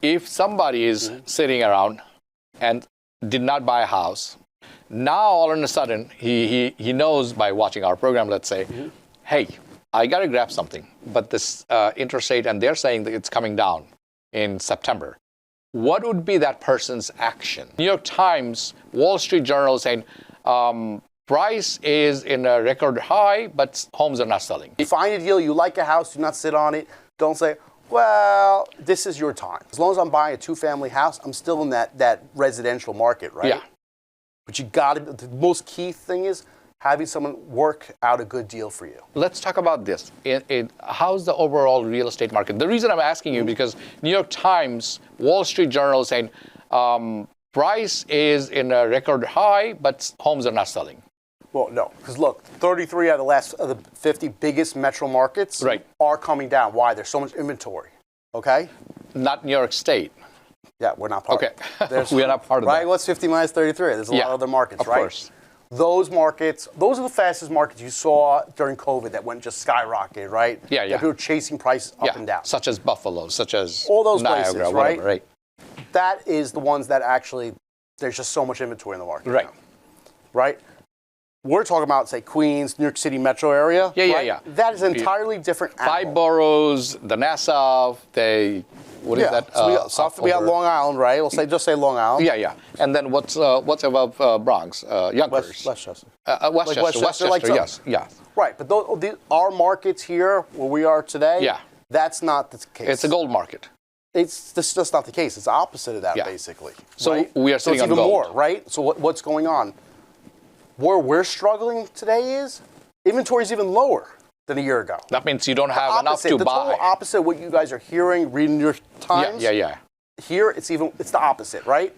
if somebody is sitting around and did not buy a house, now all of a sudden he knows by watching our program, let's say, hey, I got to grab something, but this interest rate, and they're saying that it's coming down in September. What would be that person's action? New York Times, Wall Street Journal saying, price is in a record high, but homes are not selling. You find a deal, you like a house, do not sit on it. Don't say, well, this is your time. As long as I'm buying a two-family house, I'm still in that residential market, right? Yeah. But you got to, the most key thing is having someone work out a good deal for you. Let's talk about this. How's the overall real estate market? The reason I'm asking you because New York Times, Wall Street Journal saying, price is in a record high, but homes are not selling. Well, no, because look, 33 out of the 50 biggest metro markets are coming down. Why? There's so much inventory, okay? Not New York State. Yeah, we're not part of it. We are not part of that. Right, what's 50 minus 33? There's a lot of other markets, right? Of course. Those markets, those are the fastest markets you saw during COVID that went just skyrocketed, right? Yeah. People were chasing prices up and down. Such as Buffalo, such as all those Niagara, places, whatever, right? That is the ones that actually, there's just so much inventory in the market now, right? We're talking about, say, Queens, New York City metro area. Yeah. That is an entirely different animal. 5 boroughs, the Nassau, what is that? So we got Long Island, right? We'll just say Long Island. Yeah. And then what's above Bronx? Yonkers. Westchester. Westchester, yes. Right, but our markets here, where we are today, that's not the case. It's a gold market. It's just not the case. It's the opposite of that, basically. So we are sitting on gold. So it's even more, right? So what's going on? Where we're struggling today is inventory is even lower than a year ago. That means you don't have enough to buy. The total opposite of what you guys are hearing, reading New York Times. Yeah. Here, it's the opposite, right?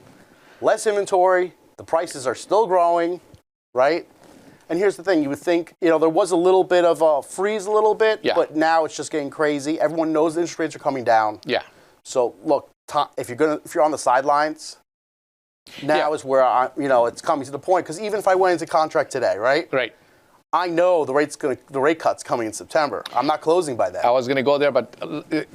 Less inventory, the prices are still growing, right? And here's the thing, you would think, there was a little bit of a freeze but now it's just getting crazy. Everyone knows the interest rates are coming down. Yeah. So look, if you're on the sidelines, now is where it's coming to the point. Because even if I went into contract today, right? I know the rate cut's coming in September. I'm not closing by that. I was going to go there, but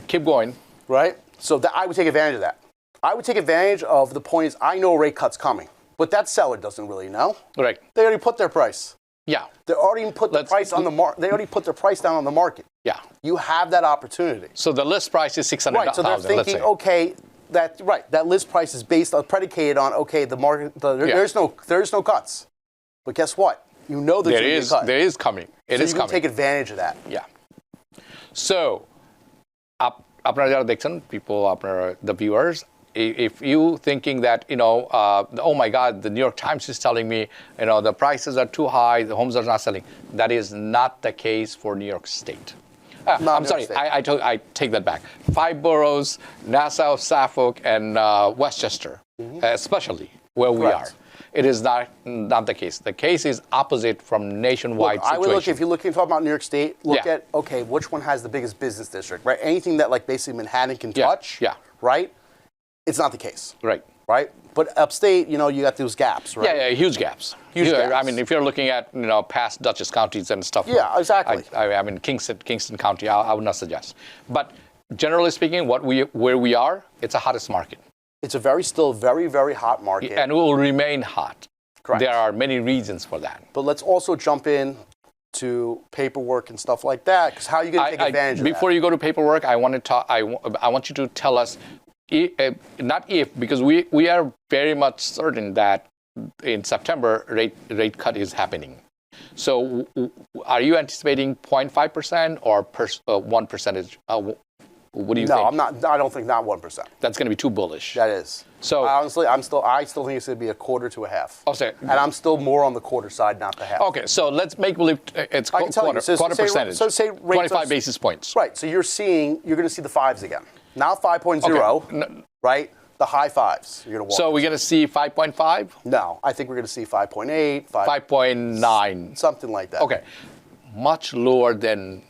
keep going. Right? So I would take advantage of that. I would take advantage of the point is I know a rate cut's coming, but that seller doesn't really know. Right. They already put their price. Yeah. They already put the price on the market. They already put their price down on the market. Yeah. You have that opportunity. So the list price is $600,000. Right. So they're thinking, okay. That list price is predicated on the market. There's no cuts, but guess what? You know there's going to be a cut. There is coming. It is coming. Take advantage of that. Yeah. So, আপনারা দেখছেন, people, the viewers, if you thinking that oh my God, the New York Times is telling me the prices are too high, the homes are not selling. That is not the case for New York State. I'm sorry, I take that back. 5 boroughs, Nassau, Suffolk, and Westchester, especially where we are. It is not the case. The case is opposite from nationwide situation. I would look, if you're looking to talk about New York State, look at, which one has the biggest business district, right? Anything that basically Manhattan can touch, right? It's not the case. Right? But upstate, you got those gaps, right? Yeah, huge gaps. Huge gaps. I mean, if you're looking at, past Dutchess counties and stuff. Yeah, exactly. I mean, Kingston County, I would not suggest. But generally speaking, where we are, it's the hottest market. It's still very, very hot market. And it will remain hot. Correct. There are many reasons for that. But let's also jump in to paperwork and stuff like that, because how are you going to take advantage of that? Before you go to paperwork, I want you to tell us, because we are very much certain that in September rate cut is happening. So are you anticipating 0.5% or 1%? What do you think? No, I don't think not 1%. That's going to be too bullish. That is. So honestly, I still think it's going to be a quarter to a half. Okay. And I'm still more on the quarter side, not the half. Okay, so let's make believe it's quarter percentage. So say 25 basis points. Right. So you're going to see the 5s again. Now 5.0, right? The high 5s. You're going to walk. So we're going to see 5.5? No, I think we're going to see 5.8, 5.9. Something like that. Okay. Much lower than.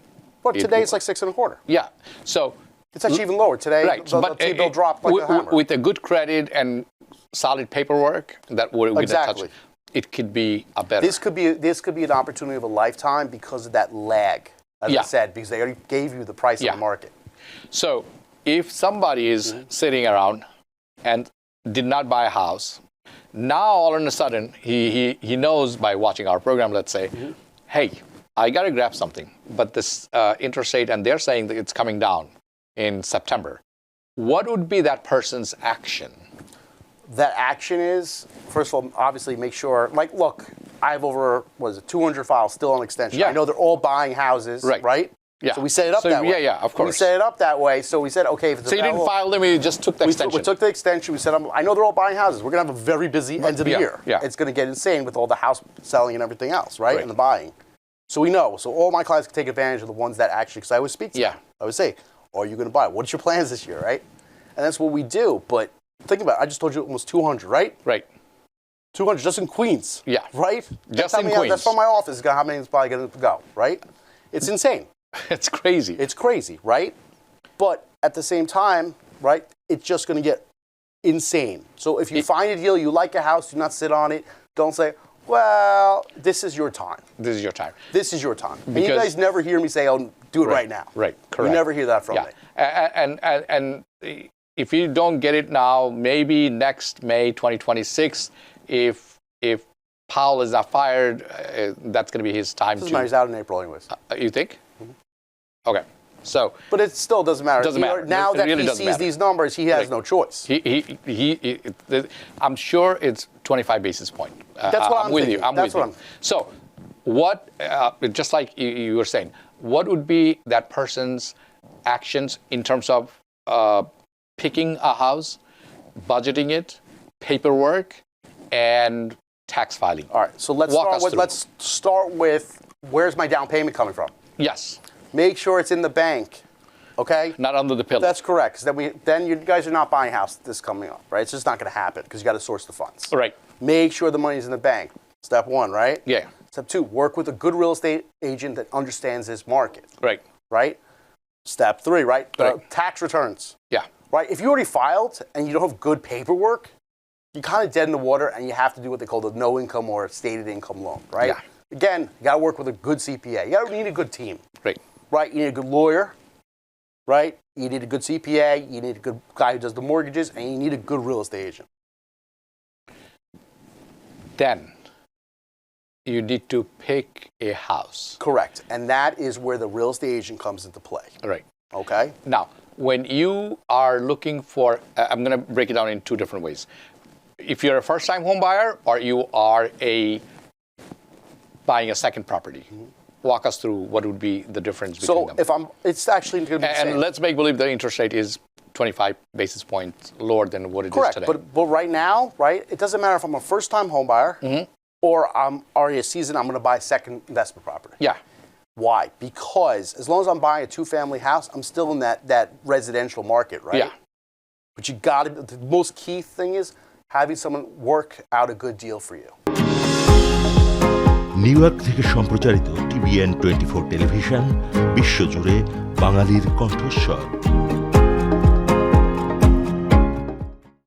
But today it's like 6.25. Yeah. So. It's actually even lower. Today, the T-bill dropped like a hammer. With a good credit and solid paperwork that we're going to touch, it could be a better. This could be an opportunity of a lifetime because of that lag, as I said, because they already gave you the price of the market. So if somebody is sitting around and did not buy a house, now all of a sudden he knows by watching our program, let's say, hey, I got to grab something, but this interest rate, and they're saying that it's coming down in September. What would be that person's action? That action is, first of all, obviously make sure, like, look, I have over, 200 files still on extension. Yeah. I know they're all buying houses, right? Yeah. So we set it up that way. Yeah, of course. We set it up that way, so we said, okay, if it's so you didn't file them, you just took the extension. We took the extension. We said, I know they're all buying houses. We're going to have a very busy end of the year. Yeah. It's going to get insane with all the house selling and everything else, right? And the buying. So we know. So all my clients can take advantage of the ones that actually, because I always speak to them. I would say, are you going to buy? What's your plans this year, right? And that's what we do. But think about it. I just told you almost 200, right? Right. 200 just in Queens. Yeah. Right? Just in Queens. That's from my office. How many is probably going to go, right? It's insane. It's crazy. It's crazy, right? But at the same time, right, it's just going to get insane. So if you find a deal, you like a house, do not sit on it. Don't say, well, this is your time. This is your time. This is your time. And you guys never hear me say, oh, do it right now. Right, correct. You never hear that from me. And if you don't get it now, maybe next May 2026, if Powell is not fired, that's going to be his time to... He's out in April anyways. You think? Okay. So, but it still doesn't matter. Doesn't matter. Now It that really he doesn't sees matter. these numbers, he has no choice. I'm sure it's 25 basis point. That's what I'm with thinking. you. I'm That's with what you. So, what? Just like you were saying, what would be that person's actions in terms of picking a house, budgeting it, paperwork, and tax filing? All right. So let's start with where's my down payment coming from? Yes. Make sure it's in the bank, okay? Not under the pillow. That's correct. 'Cause then you guys are not buying a house this coming up, right? It's just not going to happen because you got to source the funds. Right. Make sure the money's in the bank. Step one, right? Yeah. Step two, work with a good real estate agent that understands this market. Right. Right? Step three, right? Tax returns. Yeah. Right? If you already filed and you don't have good paperwork, you're kind of dead in the water and you have to do what they call the no income or stated income loan, right? Yeah. Again, you got to work with a good CPA. You need a good team. Right. Right? You need a good lawyer, right? You need a good CPA. You need a good guy who does the mortgages, and you need a good real estate agent. Then you need to pick a house. Correct. And that is where the real estate agent comes into play. Right. Okay? Now, when you are looking for, I'm going to break it down in two different ways. If you're a first-time home buyer or you are buying a second property, walk us through what would be the difference between them. It's actually going to be the same. And let's make believe the interest rate is 25 basis points lower than what it is today. But right now, right, it doesn't matter if I'm a first-time home buyer or I'm already a seasoned, I'm going to buy a second investment property. Yeah. Why? Because as long as I'm buying a two-family house, I'm still in that residential market, right? Yeah. But the most key thing is having someone work out a good deal for you. New York থেকে সম্প্রচারিত TBN 24 television বিশ্বজুড়ে বাঙালির কণ্ঠস্বর।